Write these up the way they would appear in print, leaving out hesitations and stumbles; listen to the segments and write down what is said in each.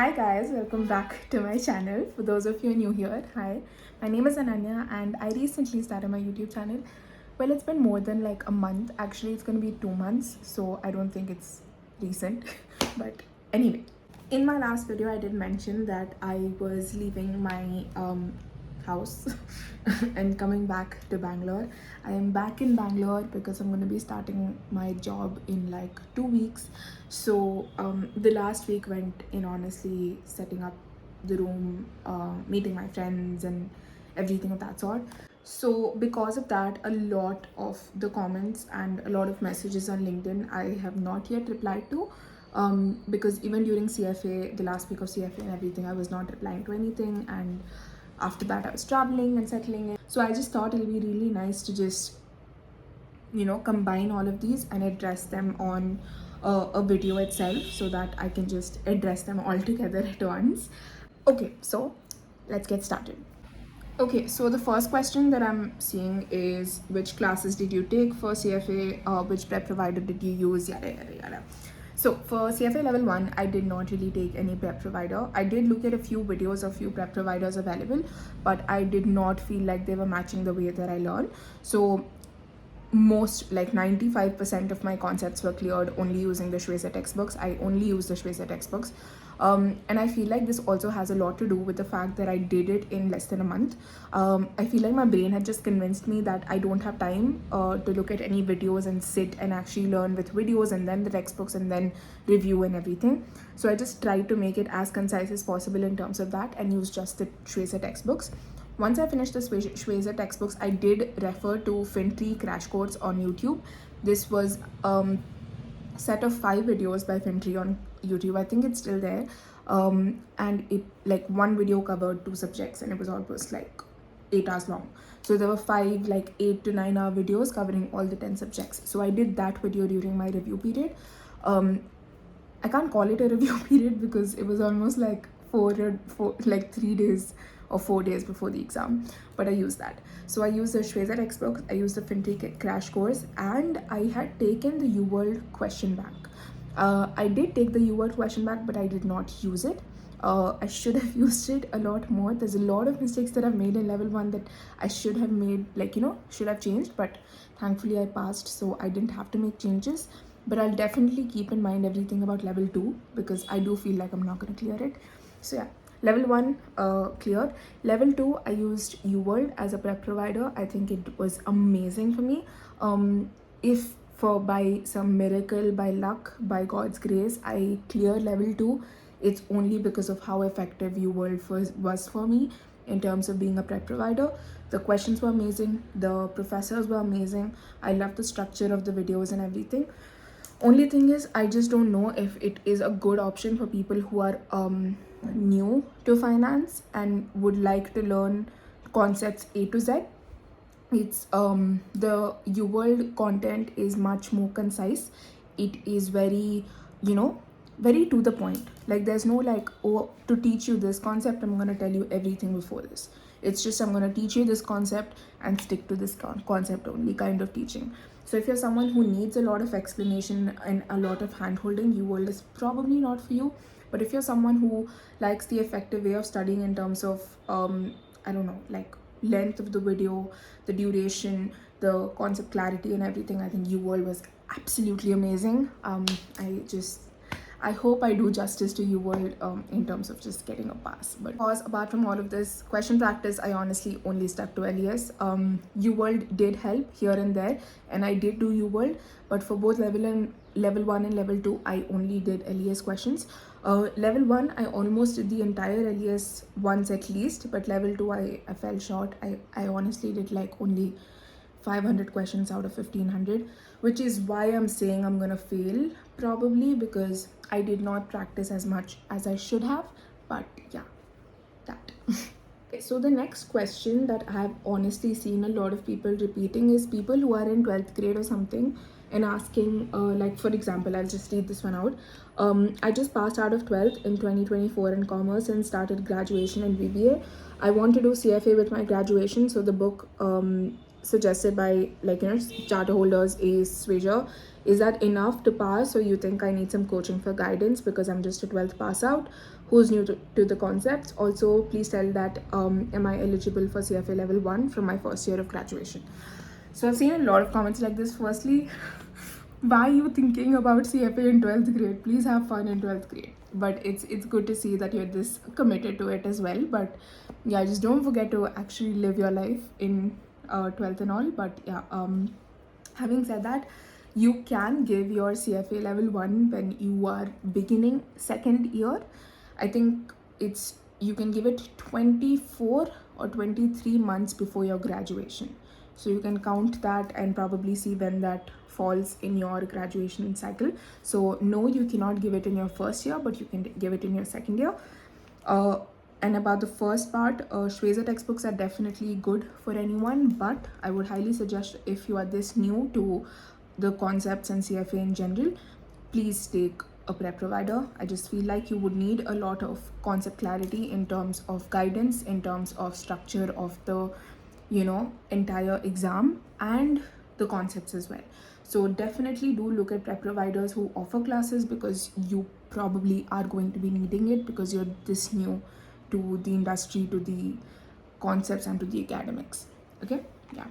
Hi guys, welcome back to my channel. For those of you new here, hi. My name is Ananya and I recently started my YouTube channel. Well, it's been more than like a month. Actually, it's gonna be 2 months, so I don't think it's recent. But anyway, in my last video, I did mention that I was leaving my house and coming back to Bangalore. I am back in Bangalore because I'm going to be starting my job in like 2 weeks. So the last week went in honestly setting up the room, meeting my friends and everything of that sort. So because of that, a lot of the comments and a lot of messages on LinkedIn I have not yet replied to, because even during CFA, the last week of CFA and everything, I was not replying to anything, and after that I was traveling and settling in. So I just thought it'll be really nice to just combine all of these and address them on a video itself, so that I can just address them all together at once. Okay, so let's get started. Okay, so the first question that I'm seeing is, which classes did you take for CFA? Which prep provider did you use? Yada yada yada. So for CFA level 1, I did not really take any prep provider. I did look at a few videos of few prep providers available, but I did not feel like they were matching the way that I learn. So most, like 95% of my concepts were cleared only using the Shwesa textbooks. I only use the Shwesa textbooks. And I feel like this also has a lot to do with the fact that I did it in less than a month. I feel like my brain had just convinced me that I don't have time to look at any videos and sit and actually learn with videos and then the textbooks and then review and everything. So I just tried to make it as concise as possible in terms of that and use just the Shwesa textbooks. Once I finished the Shwesa textbooks, I did refer to Fintree crash course on YouTube. This was set of 5 videos by Fintree on YouTube. I think it's still there. And it, like, one video covered 2 subjects and it was almost like 8 hours long. So there were 5 like 8 to 9 hour videos covering all the 10 subjects. So I did that video during my review period. I can't call it a review period because it was almost like 3 days or 4 days before the exam, but I used that. So I used the Shwesa textbook, I used the Fintree crash course, and I had taken the UWorld question bank. I did take the UWorld question bank, but I did not use it. I should have used it a lot more. There's a lot of mistakes that I've made in level 1 that I should have made, should have changed, but thankfully I passed, so I didn't have to make changes. But I'll definitely keep in mind everything about level 2 because I do feel like I'm not going to clear it. So yeah, level 1 cleared. Level 2, I used UWorld as a prep provider. I think it was amazing for me. If by some miracle, by luck, by God's grace, I cleared level 2, it's only because of how effective UWorld was for me in terms of being a prep provider. The questions were amazing, the professors were amazing, I love the structure of the videos and everything. Only thing is, I just don't know if it is a good option for people who are new to finance and would like to learn concepts A to Z. It's the UWorld content is much more concise. It is very, very to the point. Like, there's no like, oh, to teach you this concept I'm going to tell you everything before this. It's just, I'm going to teach you this concept and stick to this concept only kind of teaching. So if you're someone who needs a lot of explanation and a lot of hand-holding, UWorld is probably not for you. But if you're someone who likes the effective way of studying in terms of I don't know, like length of the video, the duration, the concept clarity and everything, I think UWorld was absolutely amazing. I hope I do justice to UWorld in terms of just getting a pass. But apart from all of this question practice, I honestly only stuck to LES. UWorld did help here and there, and I did do UWorld, but for both level 1 and level 2, I only did LES questions. Level 1, I almost did the entire LES once at least, but level 2, I fell short. I honestly did like only 500 questions out of 1500, which is why I'm saying I'm gonna fail probably, because I did not practice as much as I should have. But yeah, that. Okay, so the next question that I have honestly seen a lot of people repeating is people who are in 12th grade or something and asking, like, for example, I'll just read this one out. I just passed out of 12th in 2024 in commerce and started graduation in BBA. I want to do CFA with my graduation, so the book suggested by charter holders is Swager. Is that enough to pass, or you think I need some coaching for guidance because I'm just a 12th pass out? who's new to the concepts. Also, please tell that am I eligible for CFA level 1 from my first year of graduation. So I've seen a lot of comments like this. Firstly, why are you thinking about CFA in 12th grade? Please have fun in 12th grade. But it's good to see that you're this committed to it as well. But yeah, just don't forget to actually live your life in 12th and all. But yeah, having said that, you can give your CFA level 1 when you are beginning second year. I think it's you can give it 24 or 23 months before your graduation. So you can count that and probably see when that falls in your graduation cycle. So no, you cannot give it in your first year, but you can give it in your second year. And about the first part, Shweza textbooks are definitely good for anyone, but I would highly suggest, if you are this new to the concepts and CFA in general, please take a prep provider. I just feel like you would need a lot of concept clarity in terms of guidance, in terms of structure of the entire exam and the concepts as well. So definitely do look at prep providers who offer classes, because you probably are going to be needing it because you're this new to the industry, to the concepts and to the academics. Okay, yeah.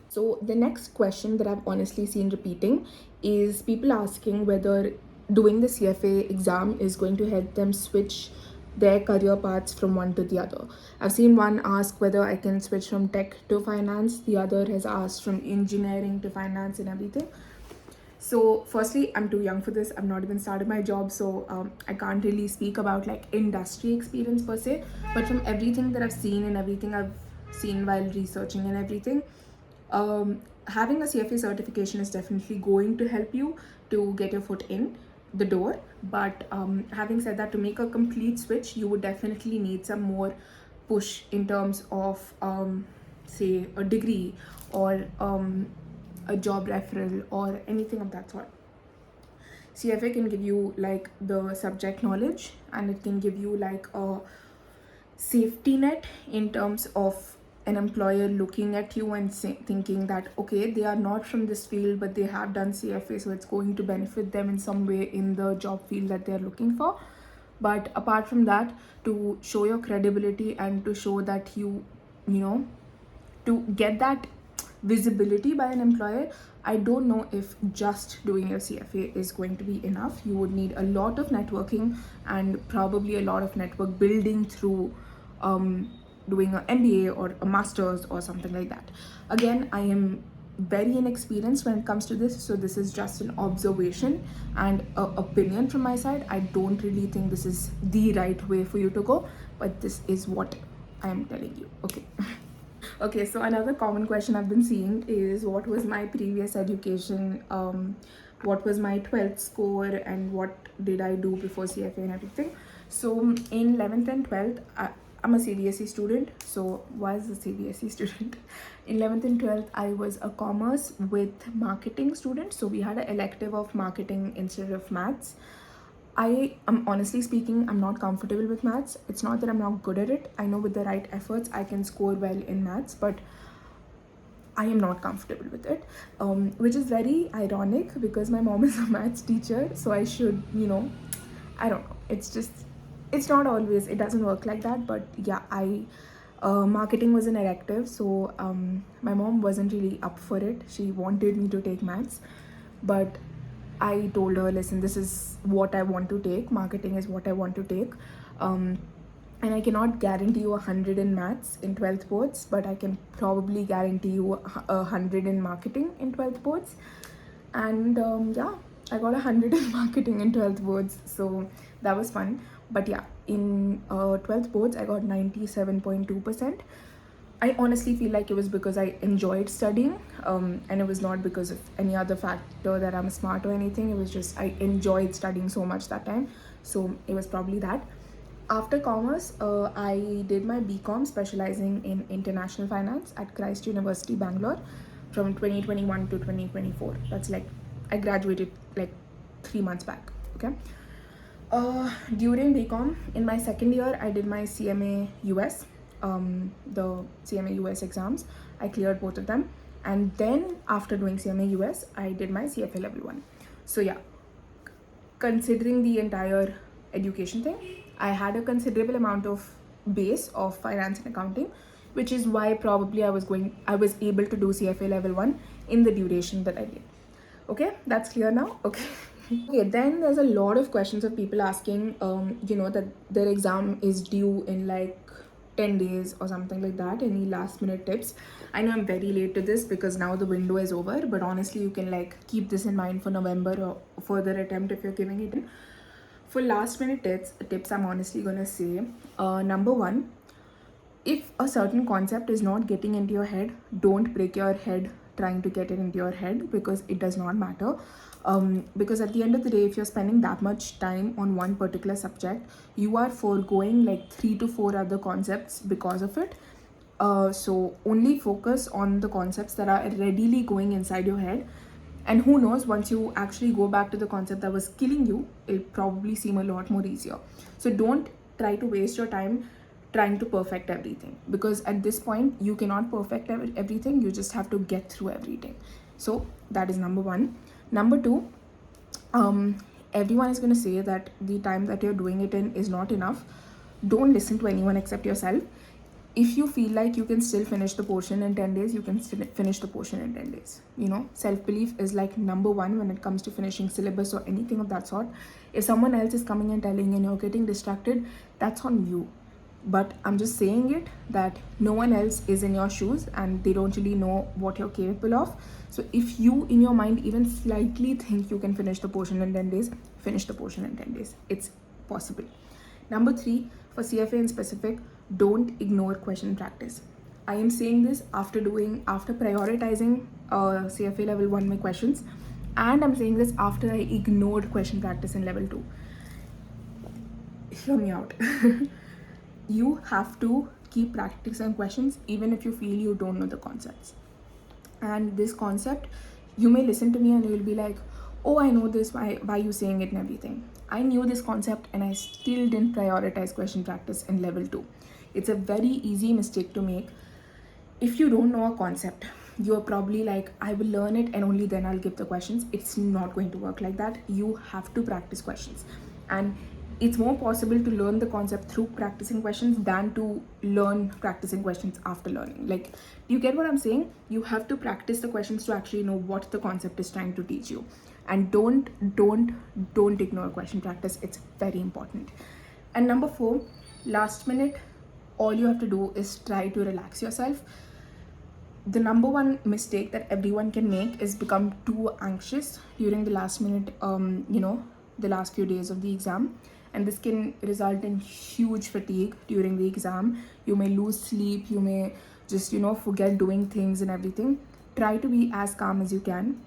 So the next question that I've honestly seen repeating is people asking whether doing the CFA exam is going to help them switch their career paths from one to the other. I've seen one ask whether I can switch from tech to finance, the other has asked from engineering to finance and everything. So firstly, I'm too young for this. I've not even started my job, so I can't really speak about like industry experience per se. But from everything that I've seen and everything I've seen while researching and everything, having a CFA certification is definitely going to help you to get your foot in the door. But having said that, to make a complete switch, you would definitely need some more push in terms of say a degree or a job referral or anything of that sort. CFA can give you like the subject knowledge, and it can give you like a safety net in terms of an employer looking at you and thinking that okay, they are not from this field but they have done CFA, so it's going to benefit them in some way in the job field that they're looking for. But apart from that, to show your credibility and to show that you know to get that visibility by an employer, I don't know if just doing your CFA is going to be enough. You would need a lot of networking and probably a lot of network building through doing an MBA or a master's or something like that. Again, I am very inexperienced when it comes to this, so this is just an observation and an opinion from my side. I don't really think this is the right way for you to go, but this is what I am telling you. Okay. Okay, so another common question I've been seeing is what was my previous education, what was my 12th score, and what did I do before CFA and everything. So in 11th and 12th, I'm a CBSE student. So why is a CBSE student? In 11th and 12th, I was a commerce with marketing student. So we had an elective of marketing instead of maths. I am honestly speaking, I'm not comfortable with maths. It's not that I'm not good at it. I know with the right efforts, I can score well in maths, but I am not comfortable with it, which is very ironic because my mom is a maths teacher. So I should, I don't know. It's not always, it doesn't work like that. But yeah, marketing was an elective. So my mom wasn't really up for it. She wanted me to take maths, but I told her, listen, this is what I want to take. Marketing is what I want to take. And I cannot guarantee you 100 in maths in 12th boards, but I can probably guarantee you 100 in marketing in 12th boards. And yeah, I got 100 in marketing in 12th boards. So that was fun. But yeah, in 12th boards, I got 97.2%. I honestly feel like it was because I enjoyed studying, and it was not because of any other factor that I'm smart or anything. It was just I enjoyed studying so much that time. So it was probably that. After commerce, I did my BCom specializing in international finance at Christ University, Bangalore from 2021 to 2024. That's like, I graduated like 3 months back, okay? During BCom, in my second year, I did my CMA US, the CMA US exams. I cleared both of them. And then after doing CMA US, I did my CFA level 1. So yeah, considering the entire education thing, I had a considerable amount of base of finance and accounting, which is why probably I was able to do CFA level 1 in the duration that I did. Okay, that's clear now. Okay. Okay, then there's a lot of questions of people asking, that their exam is due in like 10 days or something like that. Any last minute tips? I know I'm very late to this because now the window is over, but honestly, you can like keep this in mind for November or further attempt if you're giving it in. For last minute tips, I'm honestly gonna say, number one, if a certain concept is not getting into your head, don't break your head trying to get it into your head, because it does not matter. Because at the end of the day, if you're spending that much time on one particular subject, you are foregoing like 3 to 4 other concepts because of it. So only focus on the concepts that are readily going inside your head, and who knows, once you actually go back to the concept that was killing you, it'll probably seem a lot more easier. So don't try to waste your time trying to perfect everything, because at this point you cannot perfect everything. You just have to get through everything. So that is number one. Number two, everyone is going to say that the time that you're doing it in is not enough. Don't listen to anyone except yourself. If you feel like you can still finish the portion in 10 days, you can still finish the portion in 10 days. Self-belief is like number one when it comes to finishing syllabus or anything of that sort. If someone else is coming and telling and you're getting distracted, that's on you. But I'm just saying it that no one else is in your shoes and they don't really know what you're capable of. So if you in your mind even slightly think you can finish the portion in 10 days, finish the portion in 10 days. It's possible. Number three, for CFA in specific, don't ignore question practice. I am saying this after prioritizing CFA level 1 my questions, and I'm saying this after I ignored question practice in level 2. Hear me out. You have to keep practicing questions even if you feel you don't know the concepts. And this concept, you may listen to me and you'll be like, oh, I know this, why are you saying it and everything. I knew this concept and I still didn't prioritize question practice in level 2. It's a very easy mistake to make. If you don't know a concept, you're probably like, I will learn it and only then I'll give the questions. It's not going to work like that. You have to practice questions. And it's more possible to learn the concept through practicing questions than to learn practicing questions after learning. Like, do you get what I'm saying? You have to practice the questions to actually know what the concept is trying to teach you. And don't ignore question practice. It's very important. And number 4, last minute, all you have to do is try to relax yourself. The number one mistake that everyone can make is become too anxious during the last minute, the last few days of the exam. And this can result in huge fatigue during the exam. You may lose sleep, you may just, forget doing things and everything. Try to be as calm as you can.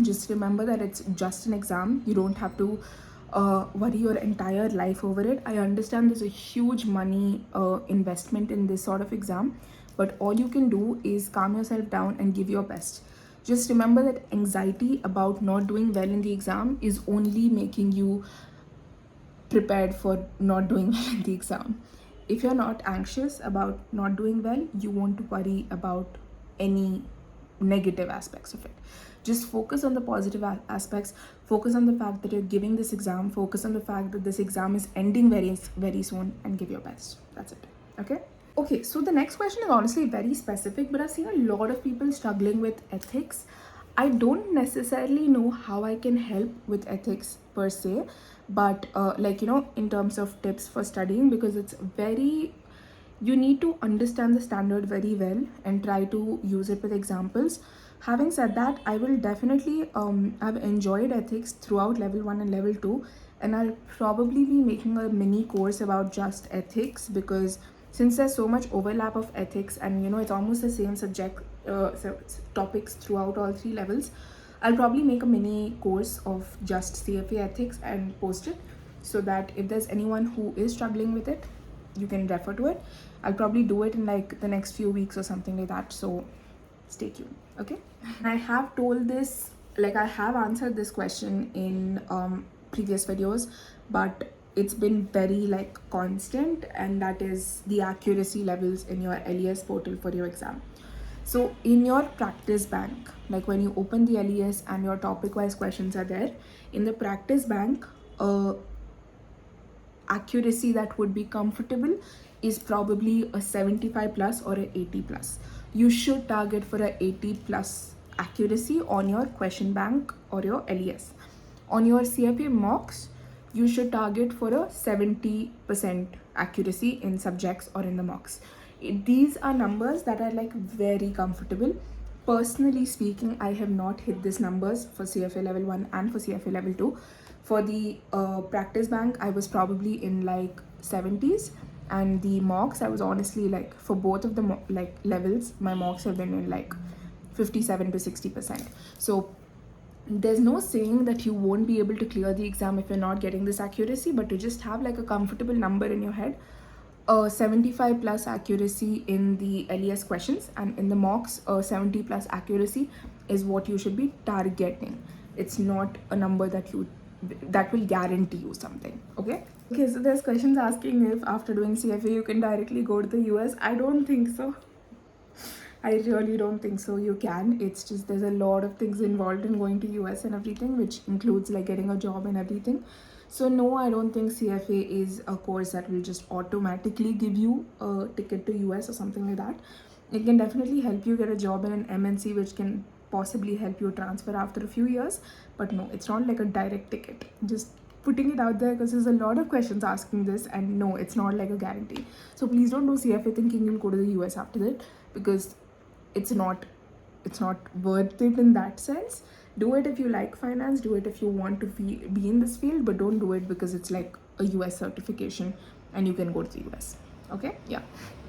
Just remember that it's just an exam. You don't have to worry your entire life over it. I understand there's a huge money investment in this sort of exam, but all you can do is calm yourself down and give your best. Just remember that anxiety about not doing well in the exam is only making you prepared for not doing well in the exam. If you're not anxious about not doing well, you won't worry about any negative aspects of it. Just focus on the positive aspects. Focus on the fact that you're giving this exam. Focus on the fact that this exam is ending very, very soon, and give your best. That's it. Okay, so the next question is honestly very specific, but I've seen a lot of people struggling with ethics. I don't necessarily know how I can help with ethics per se, but in terms of tips for studying, because it's you need to understand the standard very well and try to use it with examples. Having said that, I will definitely have enjoyed ethics throughout level 1 and level 2, and I'll probably be making a mini course about just ethics, because since there's so much overlap of ethics and it's almost the same subject topics throughout all 3 levels, I'll probably make a mini course of just CFA ethics and post it, so that if there's anyone who is struggling with it, you can refer to it. I'll probably do it in like the next few weeks or something like that, so stay tuned. Okay, I have told this, like I have answered this question in previous videos, but it's been very like constant, and that is the accuracy levels in your LES portal for your exam. So in your practice bank, like when you open the LES and your topic wise questions are there, in the practice bank, accuracy that would be comfortable is probably a 75 plus or a 80 plus. You should target for a 80 plus accuracy on your question bank or your LES. On your CFA mocks, you should target for a 70% accuracy in subjects or in the mocks. These are numbers that are like very comfortable. Personally speaking, I have not hit these numbers for CFA level 1 and for CFA level 2. For the practice bank, I was probably in like 70s, and the mocks, I was honestly like, for both of the like levels, my mocks have been in like 57 to 60%. So there's no saying that you won't be able to clear the exam if you're not getting this accuracy, but to just have like a comfortable number in your head, a 75 plus accuracy in the LES questions, and in the mocks a 70 plus accuracy is what you should be targeting. It's not a number that will guarantee you something. Okay, so there's questions asking if after doing CFA you can directly go to the US. I don't think so. I really don't think so. You can. It's just there's a lot of things involved in going to US and everything, which includes like getting a job and everything. So no, I don't think CFA is a course that will just automatically give you a ticket to US or something like that. It can definitely help you get a job in an MNC, which can possibly help you transfer after a few years. But no, it's not like a direct ticket. Just putting it out there because there's a lot of questions asking this, and no, it's not like a guarantee. So please don't do CFA thinking you'll go to the US after that, because it's not worth it in that sense. Do it if you like finance, do it if you want to be in this field, but don't do it because it's like a US certification and you can go to the US. Okay, yeah.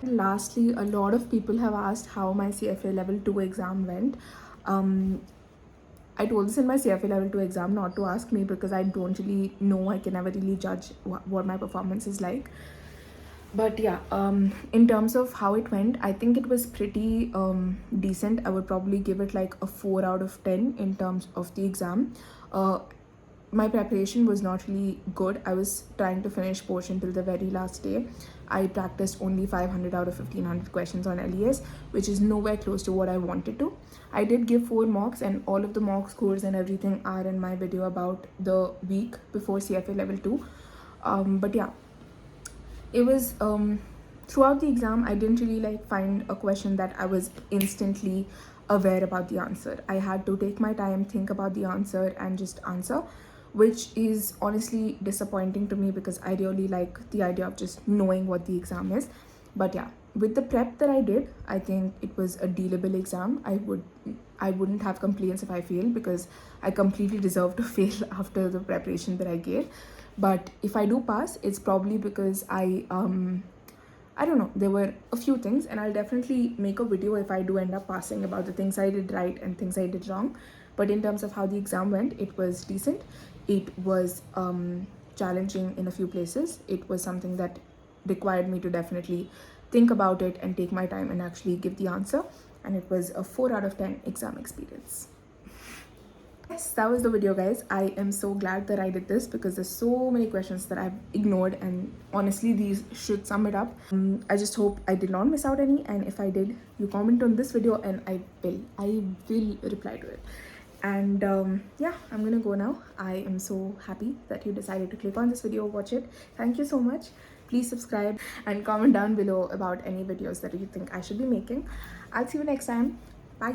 And lastly, a lot of people have asked how my CFA level 2 exam went. I told this in my CFA level 2 exam not to ask me because I don't really know. I can never really judge what my performance is like. But yeah, in terms of how it went, I think it was pretty decent. I would probably give it like a 4 out of 10 in terms of the exam. My preparation was not really good. I was trying to finish portion till the very last day. I practiced only 500 out of 1500 questions on LES, which is nowhere close to what I wanted to. I did give 4 mocks, and all of the mock scores and everything are in my video about the week before CFA level 2. But yeah, it was throughout the exam, I didn't really like find a question that I was instantly aware about the answer. I had to take my time, think about the answer, and just answer, which is honestly disappointing to me because I really like the idea of just knowing what the exam is. But yeah, with the prep that I did, I think it was a dealable exam. I wouldn't have complaints if I failed, because I completely deserve to fail after the preparation that I gave. But if I do pass, it's probably because I don't know, there were a few things, and I'll definitely make a video if I do end up passing about the things I did right and things I did wrong. But in terms of how the exam went, it was decent. It was challenging in a few places. It was something that required me to definitely think about it and take my time and actually give the answer. And it was a 4 out of 10 exam experience. Yes, that was the video, guys. I am so glad that I did this because there's so many questions that I've ignored, and honestly these should sum it up. I just hope I did not miss out any, and if I did, you comment on this video and I will reply to it. And yeah, I'm gonna go now. I am so happy that you decided to click on this video, watch it. Thank you so much. Please subscribe and comment down below about any videos that you think I should be making. I'll see you next time. Bye.